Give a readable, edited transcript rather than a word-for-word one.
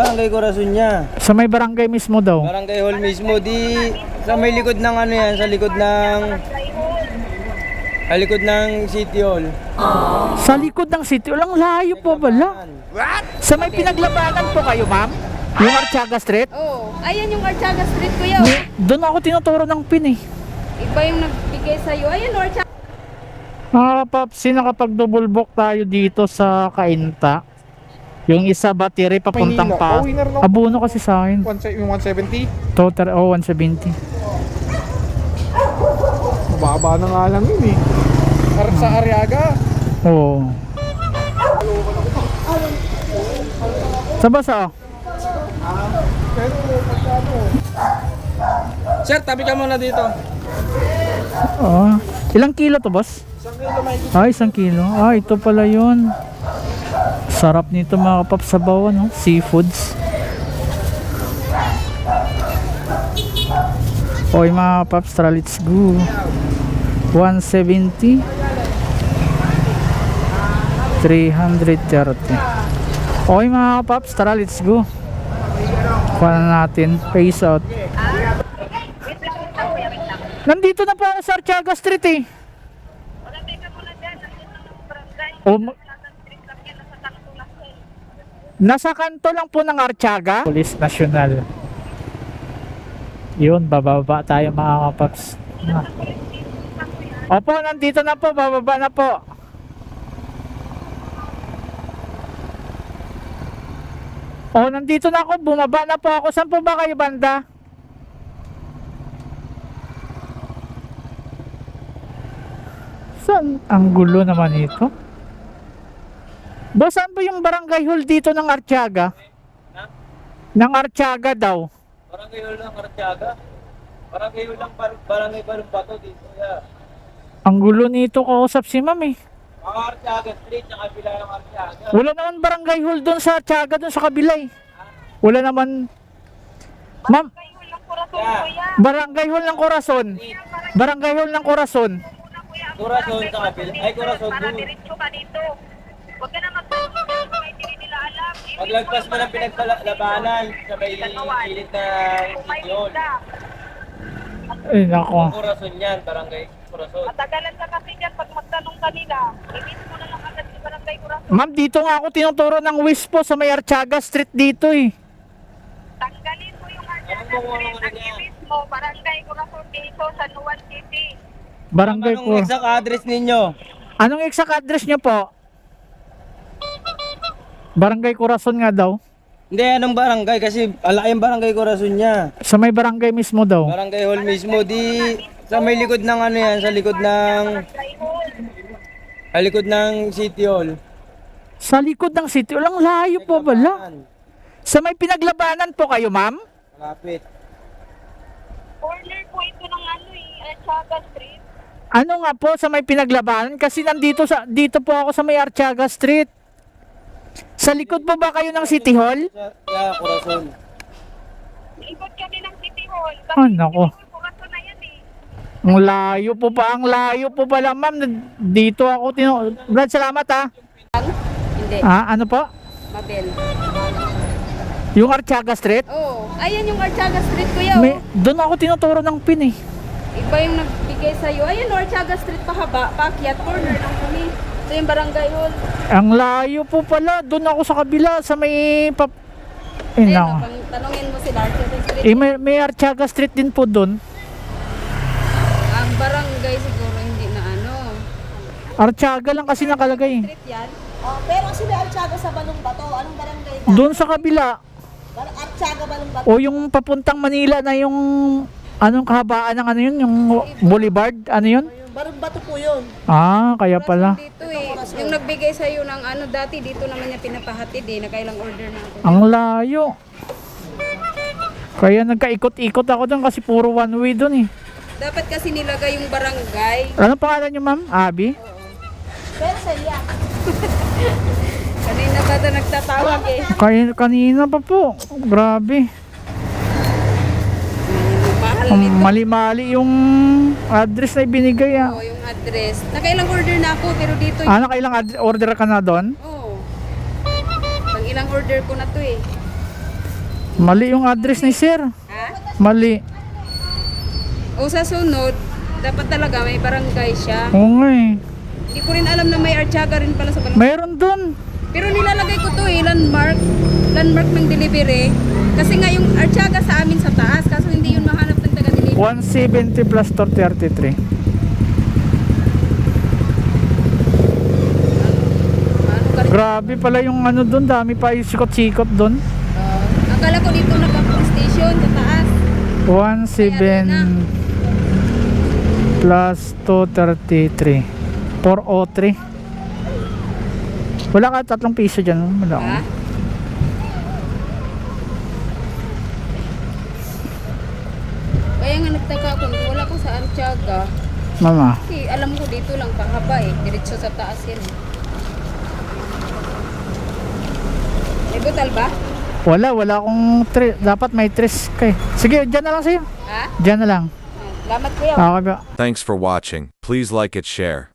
Barangay Corazon niya. Sa may barangay mismo daw. Barangay Hall mismo. Di sa may likod ng ano yan. Sa likod ng City Hall. Sa likod ng city. Walang layo po bala. Sa may pinaglabanan po kayo, ma'am? Yung Artiaga Street? Oo. Ayan yung Artiaga Street, kuya. Doon ako tinuturo ng pin eh. Iba yung nagbigay sa'yo. Ayan, Artiaga. Mga kapaps, nakapag double book tayo dito sa Cainta. Yung isa battery papuntang pa. Abono kasi sa akin. Yung 170? Total 170. Mababa na nga lang yun eh. Sa Arriaga. Oo. Sa basa. Pero pagkano? Sir, tabi ka muna dito. Ilang kilo to, boss? 1 kilo. Ito pala yun. Sarap nito mga kapaps, sabaw, no? Seafoods. Okay mga kapaps, tara, let's go. 170. 330. Okay mga kapaps, tara, let's go. Kuha na natin. Face out. Nandito na po ako sa Artiaga Street eh. Nasa kanto lang po ng Artiaga. Police National. Yun, bababa tayo mga kapaps. Opo, nandito na po, bababa na po. Nandito na ako, bumaba na po ako. Saan po ba kayo banda? Saan? Ang gulo naman ito. Boss, saan ba yung barangay hall dito ng Artiaga? Ng Artiaga daw. Barangay Hall ng Artiaga. Barangay Hall ng Barangay Balumbato dito. Yeah. Ang gulo nito, kausap si ma'am eh. Mga Artiaga Street, sa kabila ng Artiaga. Wala naman barangay hall doon sa Artiaga, doon sa kabila eh. Wala naman. Ma'am, barangay hall ng Corazon. Barangay hall ng Corazon. Corazon sa kabila. Ay, Corazon doon. Huwag ka na magpapagod. May hindi nila alam. Paglagpas mo ng pinaglabanan sa may gilid ng City Hall. Ay, nako. Corazon yan, Barangay Corazon. Matagalan ka kasi dyan pag magtanong kanila. Ibig mo na lang agad si Barangay Corazon. Ma'am, dito nga ako tinuturo ng WISPO sa may Artiaga Street dito eh. Tanggalin mo yung Ano Artiaga mo, Street. ano Ang niya? ibig mo, Barangay Corazon dito sa Nuwan City. Barangay Anong ko. exact address ninyo? Anong exact address nyo po? Barangay Corazon nga daw. Hindi, anong barangay? Kasi alaking Barangay Corazon niya. Sa may barangay mismo daw. Barangay Hall mismo. Di sa may likod ng ano yan. Sa likod ng City Hall. Sa likod ng city. Walang layo po bala. Sa may pinaglabanan po kayo, ma'am? Malapit. Corner po ito ng Artiaga Street. Ano nga po sa may pinaglabanan? Kasi dito po ako sa may Artiaga Street. Sa likod po ba kayo ng City Hall? Yeah, Corazon. Likod kami ng City Hall. Nako. Corazon na yan eh. Ang layo po pala, ma'am. Dito ako Brad, salamat ha. Hindi. Ano po? Mabel. Yung Artiaga Street? Oo. Ayan yung Artiaga Street, kuya. Doon ako tinuturo ng pin eh. Iba yung nagbigay sa'yo. Ayan, Artiaga Street pahaba. Paakyat. Corner lang kami. Ito yung Barangay Hall. Ang layo po pala. Doon ako sa kabila, sa may Ayun, no. tanungin mo sila. Artiaga Street. May Artiaga Street din po doon. Ang barangay siguro hindi na ano. Artiaga lang kasi nakalagay. Street yan. Pero sila Artiaga sa Balumbato, anong barangay ka? Doon sa kabila. Artiaga Balumbato. O yung papuntang Manila na yung anong kahabaan ng ano yun? Yung Boulevard? Ano yun? Balumbato po yun. Kaya pala. Dito eh. Yung nagbigay sa'yo ng ano dati, dito naman niya pinapahatid eh. Nakailang order na ako. Ang layo. Kaya nagkaikot-ikot ako doon kasi puro one way doon eh. Dapat kasi nilagay yung barangay. Ano pangalan niyo, ma'am? Abby? Pero sila. Kanina pa ito nagtatawag eh. Kanina pa po. Grabe. Mahal nito. Mali-mali yung address na ibinigay Oo, yung address. Nakailang order na ako pero dito Kailang order ka na doon? Oo. Pang ilang order ko na to eh. Mali yung address ni sir. Ha? Mali. O sa sunod, dapat talaga may barangay siya. Oo nga eh. Hindi ko rin alam na may Artiaga rin pala sa Balong. Mayroon dun. Pero nilalagay ko to landmark ng delivery. Kasi nga yung Artiaga sa amin sa taas, kaso hindi yun mahanap ng taga-delivery. 170 plus 233. Ano ka rin? Grabe pala yung ano dun. Dami pa yung sikot-sikot dun. Akala ko dito nagka-police station sa taas. 17 plus 233. 403. Wala ka 3 piso dyan. Wala ka. Ha? Kaya nga nagtaka ako, wala ko sa Artiaga. Mama. Kasi alam ko dito lang pahaba eh. Diretso sa taas yan eh. May butal ba? Wala akong dapat may 3 kay. Sige, dyan na lang sa'yo. Ha? Dyan na lang. Salamat kuya. Okay ba? Thanks for watching. Please like it, share.